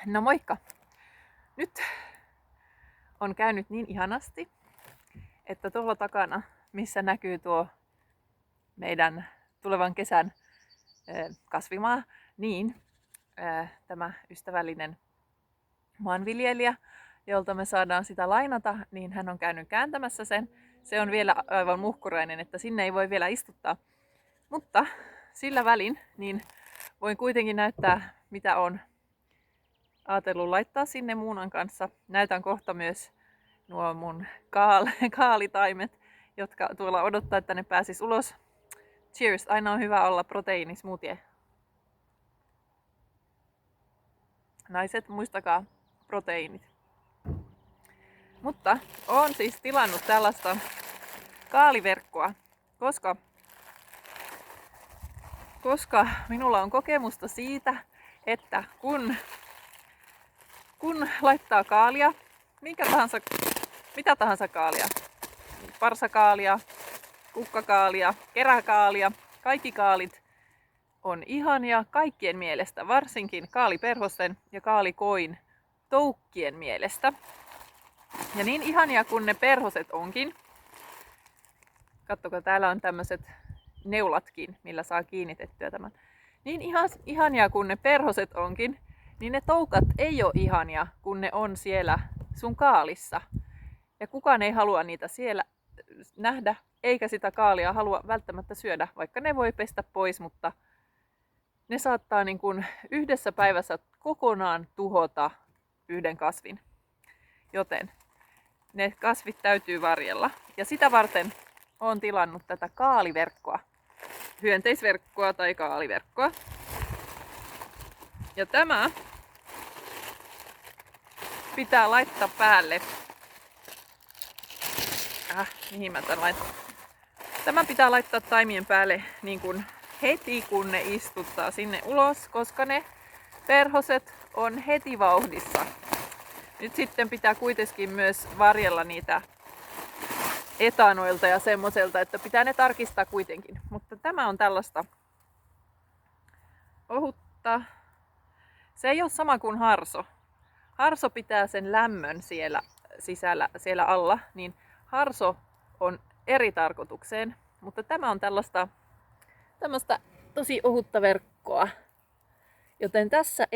No moikka! Nyt on käynyt niin ihanasti, että tuolla takana, missä näkyy tuo meidän tulevan kesän kasvimaa, niin tämä ystävällinen maanviljelijä, jolta me saadaan sitä lainata, niin hän on käynyt kääntämässä sen. Se on vielä aivan muhkurainen, että sinne ei voi vielä istuttaa. Mutta sillä välin niin voin kuitenkin näyttää, mitä on ajatellut laittaa sinne muunan kanssa. Näytän kohta myös nuo mun kaalitaimet, jotka tuolla odottaa, että ne pääsis ulos. Cheers! Aina on hyvä olla proteiinismoothie. Naiset, muistakaa proteiinit. Mutta oon siis tilannut tällaista kaaliverkkoa, koska minulla on kokemusta siitä, että kun laittaa kaalia, mitä tahansa kaalia, parsakaalia, kukkakaalia, keräkaalia, kaikki kaalit on ihania kaikkien mielestä, varsinkin kaaliperhosten ja kaalikoin toukkien mielestä. Ja niin ihania kuin ne perhoset onkin, katsokaa, täällä on tämmöiset neulatkin, millä saa kiinnitettyä tämän. Niin ihania kuin ne perhoset onkin, niin ne toukat ei ole ihania, kun ne on siellä sun kaalissa. Ja kukaan ei halua niitä siellä nähdä, eikä sitä kaalia halua välttämättä syödä, vaikka ne voi pestä pois, mutta ne saattaa niin kuin yhdessä päivässä kokonaan tuhota yhden kasvin. Joten ne kasvit täytyy varjella. Ja sitä varten olen tilannut tätä kaaliverkkoa, hyönteisverkkoa tai kaaliverkkoa. Ja tämä pitää laittaa päälle. Mihin mä tän laitan? Tämä pitää laittaa taimien päälle niin kuin heti kun ne istuttaa sinne ulos, koska ne perhoset on heti vauhdissa. Nyt sitten pitää kuitenkin myös varjella niitä etanoilta ja semmoiselta, että pitää ne tarkistaa kuitenkin. Mutta tämä on tällaista ohutta. Se ei ole sama kuin harso. Harso pitää sen lämmön siellä alla, niin harso on eri tarkoitukseen. Mutta tämä on tällaista tosi ohutta verkkoa. Joten tässä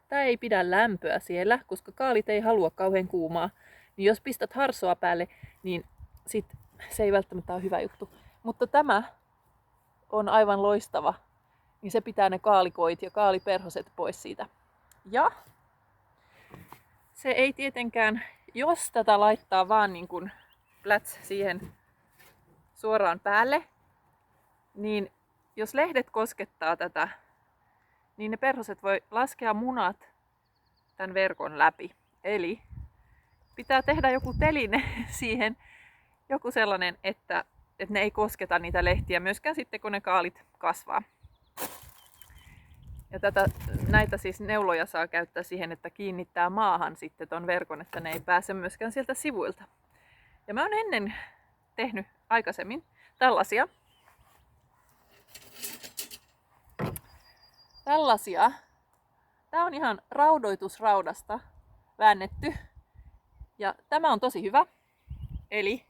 tää ei pidä lämpöä siellä, koska kaalit ei halua kauhean kuumaa. Niin jos pistät harsoa päälle, niin sit se ei välttämättä ole hyvä juttu. Mutta tämä on aivan loistava. Niin se pitää ne kaalikoit ja kaaliperhoset pois siitä. Ja se ei tietenkään, jos tätä laittaa vaan niin kuin pläts siihen suoraan päälle, niin jos lehdet koskettaa tätä, niin ne perhoset voi laskea munat tämän verkon läpi. Eli pitää tehdä joku teline siihen, joku sellainen, että ne ei kosketa niitä lehtiä myöskään sitten, kun ne kaalit kasvaa. Ja näitä siis neuloja saa käyttää siihen, että kiinnittää maahan sitten ton verkon, että ne ei pääse myöskään sieltä sivuilta. Ja mä oon ennen tehnyt aikaisemmin tällaisia. Tää on ihan raudoitusraudasta väännetty. Ja tämä on tosi hyvä. Eli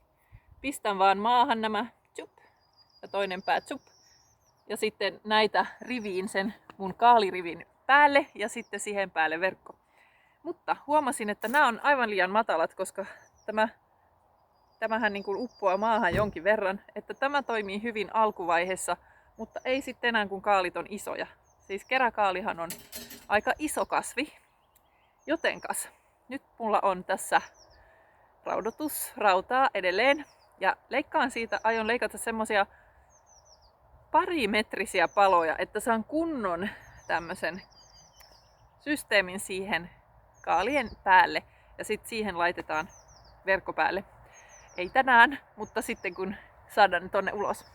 pistän vaan maahan nämä tsup ja toinen pää tsup. Ja sitten näitä riviin sen mun kaalirivin päälle ja sitten siihen päälle verkko. Mutta huomasin, että nämä on aivan liian matalat, koska tämähän niin kuin uppoaa maahan jonkin verran. Että tämä toimii hyvin alkuvaiheessa, mutta ei sitten enää kun kaalit on isoja. Siis keräkaalihan on aika iso kasvi. Jotenkas nyt mulla on tässä raudoitusrautaa edelleen. Ja aion leikata semmosia parimetrisiä paloja, että saan kunnon tämmösen systeemin siihen kaalien päälle. Ja sitten siihen laitetaan verkko päälle. Ei tänään, mutta sitten kun saadaan ne tonne ulos.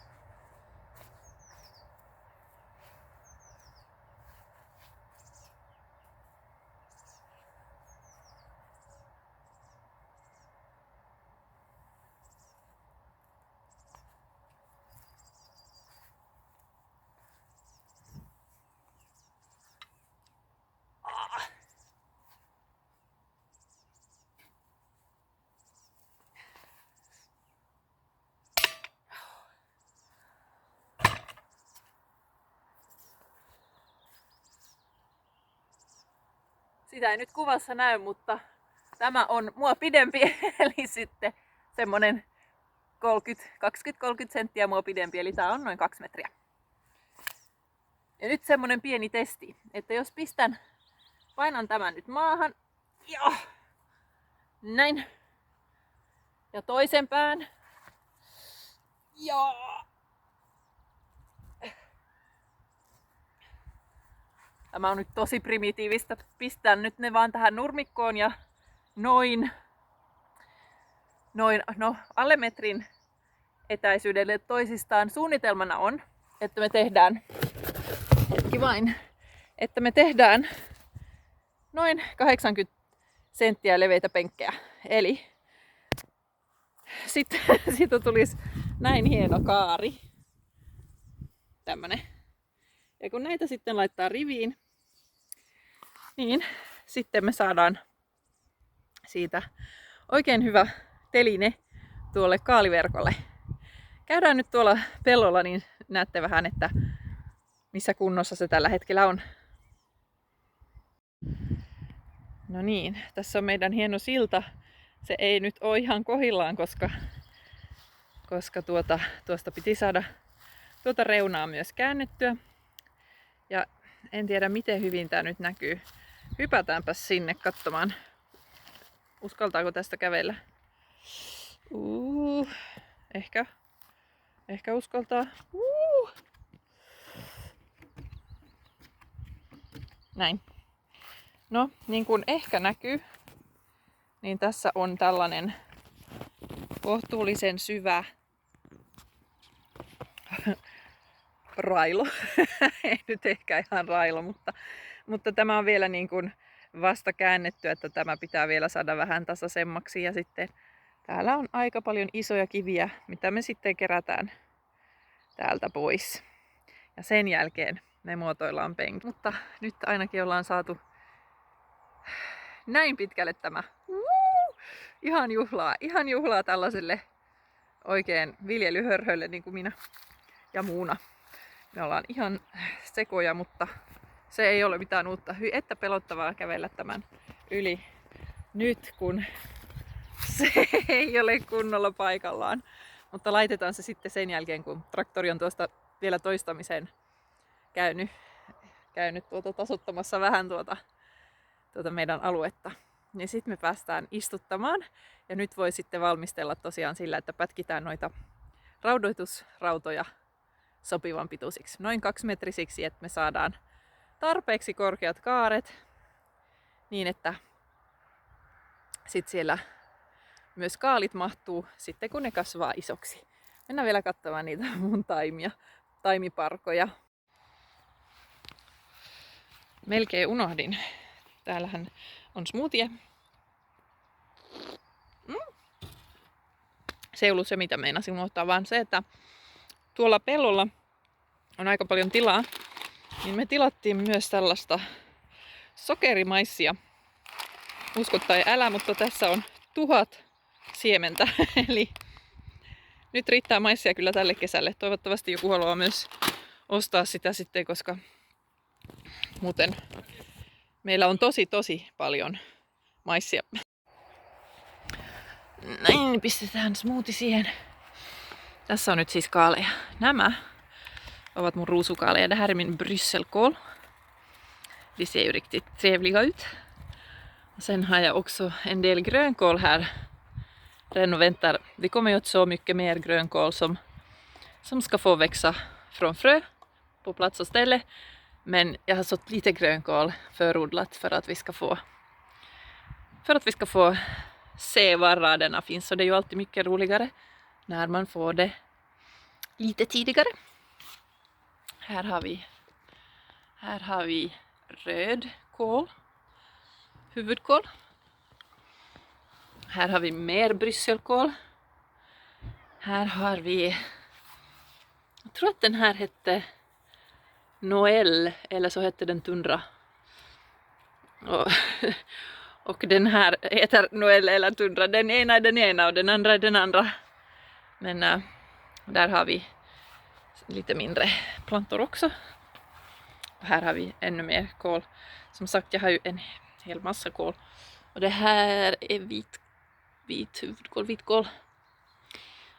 Sitä ei nyt kuvassa näy, mutta tämä on mua pidempi, eli sitten semmonen 20-30 senttiä mua pidempi, eli tää on noin 2 metriä. Ja nyt semmonen pieni testi, että jos painan tämän nyt maahan, ja näin, ja toisen pään, ja tämä on nyt tosi primitiivistä, pistän nyt ne vaan tähän nurmikkoon ja noin alle metrin etäisyydelle toisistaan. Suunnitelmana on, että me tehdään noin 80 senttiä leveitä penkkejä. Eli sitten siitä tulisi näin hieno kaari. Tämmönen. Ja kun näitä sitten laittaa riviin, niin sitten me saadaan siitä oikein hyvä teline tuolle kaaliverkolle. Käydään nyt tuolla pellolla, niin näette vähän, että missä kunnossa se tällä hetkellä on. No niin, tässä on meidän hieno silta. Se ei nyt ole ihan kohillaan, koska tuosta piti saada tuota reunaa myös käännettyä. Ja en tiedä miten hyvin tää nyt näkyy. Hypätäänpä sinne katsomaan. Uskaltaako tästä kävellä? Ehkä uskaltaa. Näin. No, niin kuin ehkä näkyy, niin tässä on tällainen kohtuullisen syvä railo. Ei nyt ehkä ihan railo, mutta tämä on vielä niin kuin vasta käännetty, että tämä pitää vielä saada vähän tasaisemmaksi. Ja sitten täällä on aika paljon isoja kiviä, mitä me sitten kerätään täältä pois. Ja sen jälkeen me muotoillaan penkki. Mutta nyt ainakin ollaan saatu näin pitkälle tämä. Ihan juhlaa tällaiselle oikein viljelyhörhölle niin kuin minä ja Muuna. Me ollaan ihan sekoja, mutta se ei ole mitään uutta. Että pelottavaa kävellä tämän yli nyt, kun se ei ole kunnolla paikallaan. Mutta laitetaan se sitten sen jälkeen, kun traktori on tuosta vielä toistamiseen käynyt tasoittamassa vähän tuota meidän aluetta. Niin sitten me päästään istuttamaan. Ja nyt voi sitten valmistella tosiaan sillä, että pätkitään noita raudoitusrautoja sopivan pituisiksi. Noin 2 metrisiksi, että me saadaan tarpeeksi korkeat kaaret. Niin, että sitten siellä myös kaalit mahtuu sitten, kun ne kasvaa isoksi. Mennään vielä katsomaan niitä mun taimiparkoja. Melkein unohdin. Täällähän on smoothie. Se ei ollut se, mitä meinasin unohtaa, vaan se, että tuolla pellolla on aika paljon tilaa. Niin me tilattiin myös tällaista sokerimaissia. Usko tai älä, mutta tässä on 1000 siementä. Eli nyt riittää maissia kyllä tälle kesälle. Toivottavasti joku haluaa myös ostaa sitä sitten, koska muuten meillä on tosi paljon maissia. Näin, pistetään smoothie siihen. Tässä on nyt siis kaaleja. Nämä ovat mun ruusukaaleja. Det här är min brysselkål. De ser ju riktigt trevliga ut. Sen har jag också en del grönkål här. Redan och väntar. Vi kommer ju att så mycket mer grönkål som ska få växa från frö på plats och ställe. Men jag har sått lite grönkål förodlat för att vi ska få se var raderna finns. Så det är ju alltid mycket roligare när man får det lite tidigare. Här har vi röd kål, huvudkål. Här har vi mer brysselkål. Här har vi, jag tror att den här hette Noel, eller så hette den Tundra. Och den här heter Noel eller Tundra. Den ena är den ena och den andra är den andra. Men där har vi lite mindre plantor också. Och här har vi ännu mer kål. Som sagt, jag har ju en hel massa kål. Och det här är vitkål.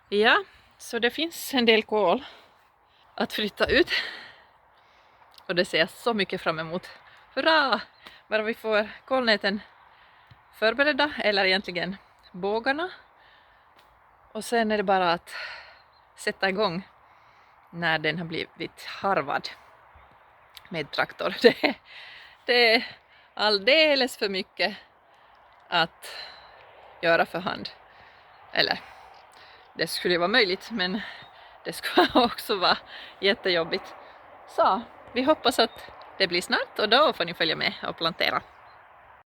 Ja, så det finns en del kål att flytta ut. Och det ser jag så mycket fram emot. Hurra! Bara vi får kålnäten förberedda, eller egentligen bågarna. Och sen är det bara att sätta igång när den har blivit harvad med traktor. Det är alldeles för mycket att göra för hand. Eller, det skulle vara möjligt, men det skulle också vara jättejobbigt. Så, vi hoppas att det blir snart och då får ni följa med och plantera.